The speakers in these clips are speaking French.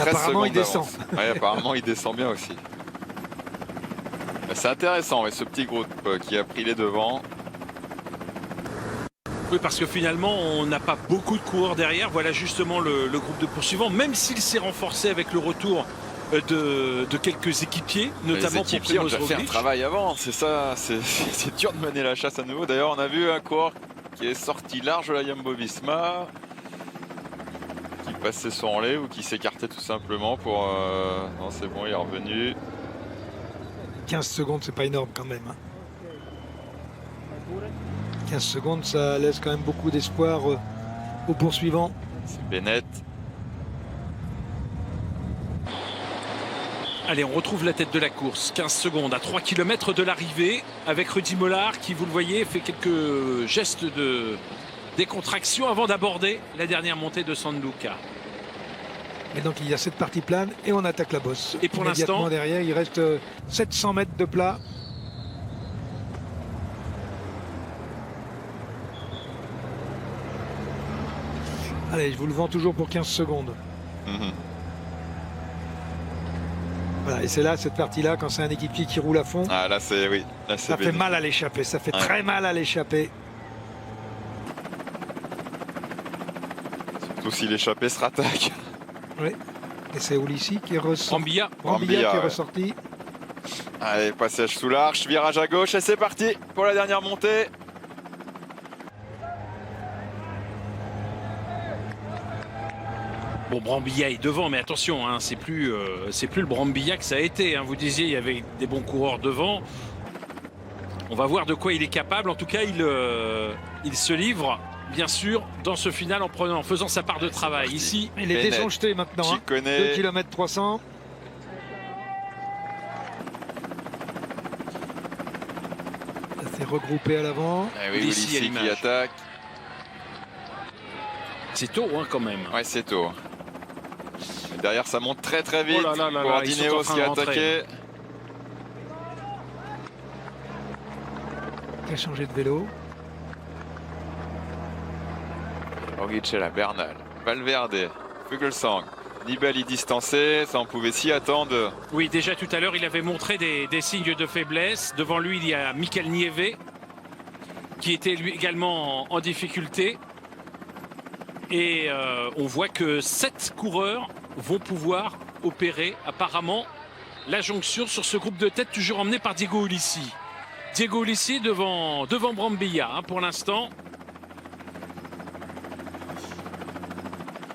Apparemment, il descend. Ouais, apparemment, il descend bien aussi. C'est intéressant, ouais, ce petit groupe qui a pris les devants. Oui, parce que finalement, on n'a pas beaucoup de coureurs derrière. Voilà justement le groupe de poursuivants, même s'il s'est renforcé avec le retour de quelques équipiers, notamment les équipiers pour ont déjà fait un travail avant, c'est ça, c'est dur de mener la chasse à nouveau. D'ailleurs, on a vu un coureur qui est sorti large de la Jumbo-Visma, qui passait son relais ou qui s'écartait tout simplement pour... Non, c'est bon, il est revenu. 15 secondes, c'est pas énorme quand même. 15 secondes, ça laisse quand même beaucoup d'espoir aux poursuivants. C'est Bennett. Allez, on retrouve la tête de la course. 15 secondes à 3 km de l'arrivée avec Rudy Mollard qui, vous le voyez, fait quelques gestes de décontraction avant d'aborder la dernière montée de San Luca. Et donc il y a cette partie plane et on attaque la bosse. Et pour l'instant, derrière, il reste 700 mètres de plat. Allez, je vous le vends toujours pour 15 secondes. Voilà, et c'est là, cette partie-là, quand c'est un équipier qui roule à fond. Ah là, c'est oui. Là, ça fait mal à l'échapper, ça fait très mal à l'échapper. Surtout si l'échappée se rattaque. Oui. Et c'est Ulissi qui est ressorti. Brambilla qui est ressorti. Allez, passage sous l'arche, virage à gauche et c'est parti pour la dernière montée. Bon, Brambilla est devant, mais attention, hein, c'est plus le Brambilla que ça a été. Hein. Vous disiez, il y avait des bons coureurs devant. On va voir de quoi il est capable. En tout cas, il se livre, bien sûr, dans ce final en faisant sa part de travail. Ici, il est déjeté maintenant. 2 km 300. Ça s'est regroupé à l'avant. Oui, Ulissi qui attaque. C'est tôt, hein, quand même. Ouais, c'est tôt. Derrière, ça monte très très vite. Pour Dineos qui a attaqué. Qui a changé de vélo. Roglic est là, Bernal, Valverde, Fuglsang. Nibali distancé, ça on pouvait s'y attendre. Oui, déjà tout à l'heure, il avait montré des signes de faiblesse. Devant lui, il y a Mikel Nieve, qui était lui également en difficulté. Et on voit que 7 coureurs vont pouvoir opérer apparemment la jonction sur ce groupe de tête, toujours emmené par Diego Ulissi. Diego Ulissi devant Brambilla, hein, pour l'instant.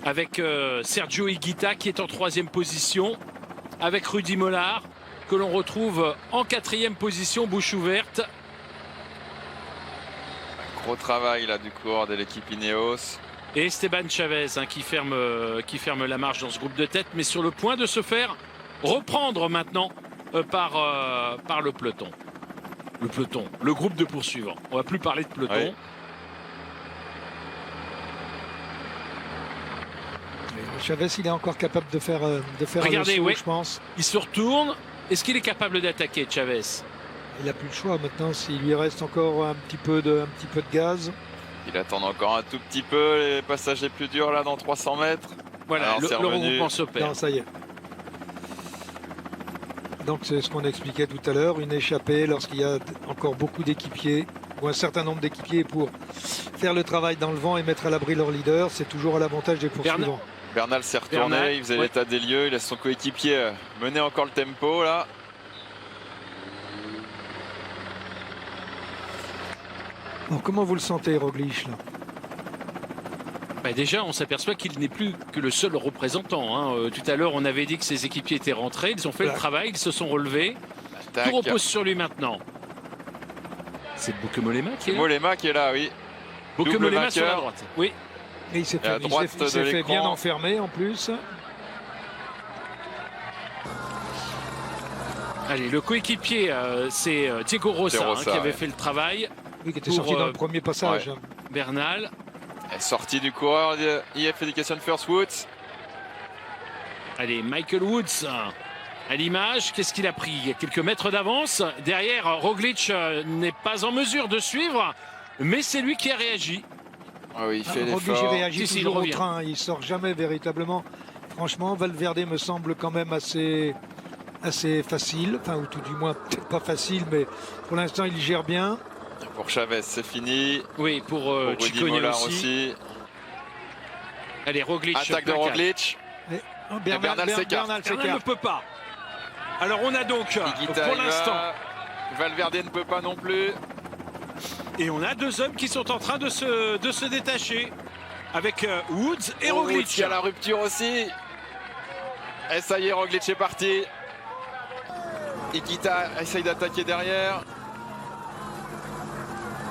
Avec Sergio Higuita qui est en 3e position. Avec Rudy Mollard que l'on retrouve en 4e position, bouche ouverte. Un gros travail là du coureur de l'équipe Ineos. Et Esteban Chavez, hein, qui ferme la marche dans ce groupe de tête, mais sur le point de se faire reprendre maintenant par le peloton. Le groupe de poursuivants. On va plus parler de peloton. Oui. Chavez, il est encore capable de faire Regardez, le saut, oui. je pense. Il se retourne. Est-ce qu'il est capable d'attaquer, Chavez? Il n'a plus le choix maintenant. S'il lui reste encore un petit peu de gaz. Il attend encore un tout petit peu, les passages les plus durs là dans 300 mètres. Voilà, le regroupement s'opère. Non, ça y est. Donc c'est ce qu'on expliquait tout à l'heure, une échappée lorsqu'il y a encore beaucoup d'équipiers ou un certain nombre d'équipiers pour faire le travail dans le vent et mettre à l'abri leur leader, c'est toujours à l'avantage des poursuivants. Bernal s'est retourné, il faisait l'état des lieux, il laisse son coéquipier mener encore le tempo là. Bon, comment vous le sentez, Roglic là? Bah déjà, on s'aperçoit qu'il n'est plus que le seul représentant. Hein. Tout à l'heure, on avait dit que ses équipiers étaient rentrés. Ils ont fait le travail, ils se sont relevés. Tout repose sur lui maintenant. C'est Bouke-Mollema qui est là. Mollema qui est là, oui. Bouke-Mollema sur la droite. Oui. Et il s'est fait bien enfermer en plus. Allez, le coéquipier, c'est Diego Rosa, qui avait fait le travail. Oui, qui était sorti dans le premier passage. Ouais. Bernal. Sortie du coureur IF Education First Woods. Allez, Michael Woods à l'image. Qu'est-ce qu'il a pris? Il y a quelques mètres d'avance. Derrière, Roglic n'est pas en mesure de suivre, mais c'est lui qui a réagi. Ah oui, il fait Roglic réagit il toujours au revient. train. Il sort jamais véritablement Franchement, Valverde me semble quand même assez facile, enfin, ou tout du moins peut-être pas facile, mais pour l'instant il gère bien. Pour Chavez, c'est fini. Oui, pour Rudy Ciccone Mollard aussi. aussi. Allez, Roglic. Attaque de plaquage. Roglic. Bernal s'écarte. Bernal Bernal ne peut pas. Alors on a donc Higuita pour y l'instant, va. Valverde ne peut pas non plus. et on a deux hommes qui sont en train de se détacher avec Woods et Roglic. Il y a la rupture aussi. Et ça y est, Roglic est parti. Higuita essaye d'attaquer derrière.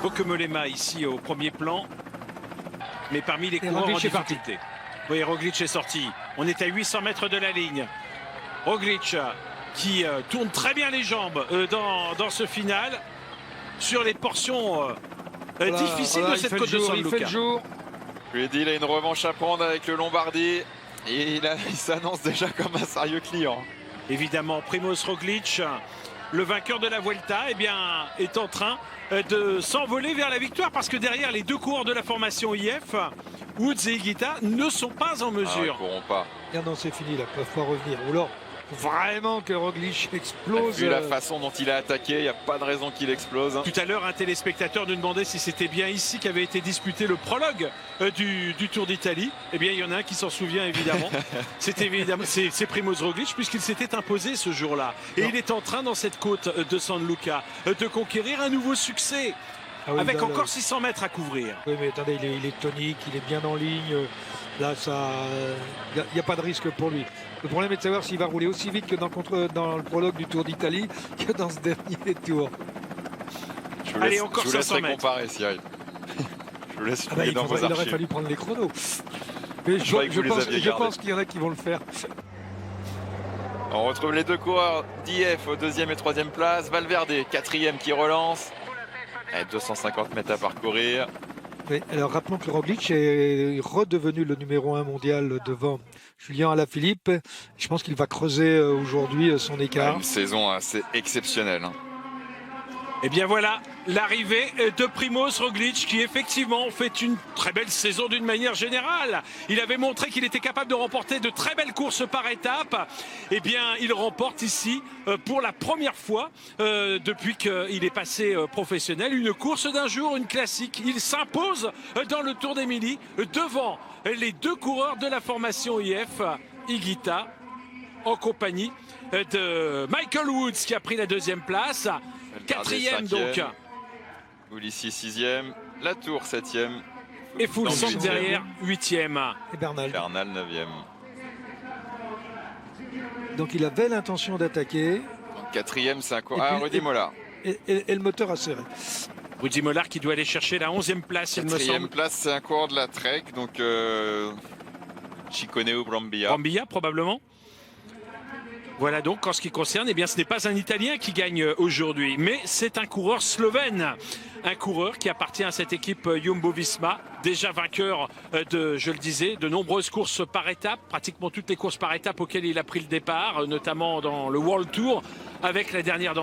Bokemelema ici au premier plan, mais parmi les coureurs en Roglic est parti. difficulté. Oui, Roglic est sorti. On est à 800 mètres de la ligne. Roglic qui tourne très bien les jambes dans ce final sur les portions difficiles de cette côte de San Il fait Luca. le jour. Je lui ai dit, il a une revanche à prendre avec le Lombardie. Et il s'annonce déjà comme un sérieux client. Évidemment, Primoz Roglic, le vainqueur de la Vuelta, eh bien, est en train de s'envoler vers la victoire parce que derrière les deux coureurs de la formation IF, Woods et Higuita ne sont pas en Ah, ils mesure. pourront pas. Ah non, c'est fini, là, ils peuvent pas revenir. Ou alors, vraiment que Roglic explose. Vu la façon dont il a attaqué, il n'y a pas de raison qu'il explose. Tout à l'heure, un téléspectateur nous demandait si c'était bien ici qu'avait été disputé le prologue du Tour d'Italie. Eh bien, il y en a un qui s'en souvient évidemment. C'est Primoz Roglic puisqu'il s'était imposé ce jour-là. Et Non. il est en train, dans cette côte de San Luca, de conquérir un nouveau succès. Ah oui, Avec là, encore là. 600 mètres à couvrir. Oui, mais attendez, il est tonique, il est bien en ligne. Là, il n'y a pas de risque pour lui. Le problème est de savoir s'il va rouler aussi vite que dans le prologue du Tour d'Italie que dans ce dernier tour. Je vous Allez, laisse- encore je vous 500 laisserai mètres. comparer, Cyril. Je vous laisse Ah bah, fouiller dans vos il aurait archives. fallu prendre les chronos. Mais Je croyais que vous les aviez je gardés. pense qu'il y en a qui vont le faire. On retrouve les deux coureurs d'IF au 2e et 3e place. Valverde, 4e qui relance. Et 250 mètres à parcourir. Oui, alors rappelons que Roglic est redevenu le numéro 1 mondial devant Julien Alaphilippe. Je pense qu'il va creuser aujourd'hui son écart. Une saison assez exceptionnelle. hein. Et bien voilà l'arrivée de Primoz Roglic qui effectivement fait une très belle saison d'une manière générale. Il avait montré qu'il était capable de remporter de très belles courses par étapes. Et bien il remporte ici pour la première fois depuis qu'il est passé professionnel une course d'un jour, une classique. Il s'impose dans le Tour d'Émilie devant les deux coureurs de la formation IF, Higuita en compagnie de Michael Woods qui a pris la 2e place. 4e donc. Ulissi 6e. Latour 7e. Et Fulson Donc, derrière 8e. Et Bernal. Bernal 9e. Donc il avait l'intention d'attaquer 4e, c'est un Et coureur. Ah, puis- Rudy Mollard. et le moteur a serré. Rudy Mollard qui doit aller chercher la 11e place, il me 4e semble. place, c'est un coureur de la Trek. Donc Ciccone ou Brambilla. Brambilla probablement. Voilà donc en ce qui concerne, eh bien ce n'est pas un Italien qui gagne aujourd'hui, mais c'est un coureur slovène. Un coureur qui appartient à cette équipe Jumbo-Visma, déjà vainqueur de, je le disais, de nombreuses courses par étape, pratiquement toutes les courses par étape auxquelles il a pris le départ, notamment dans le World Tour, avec la dernière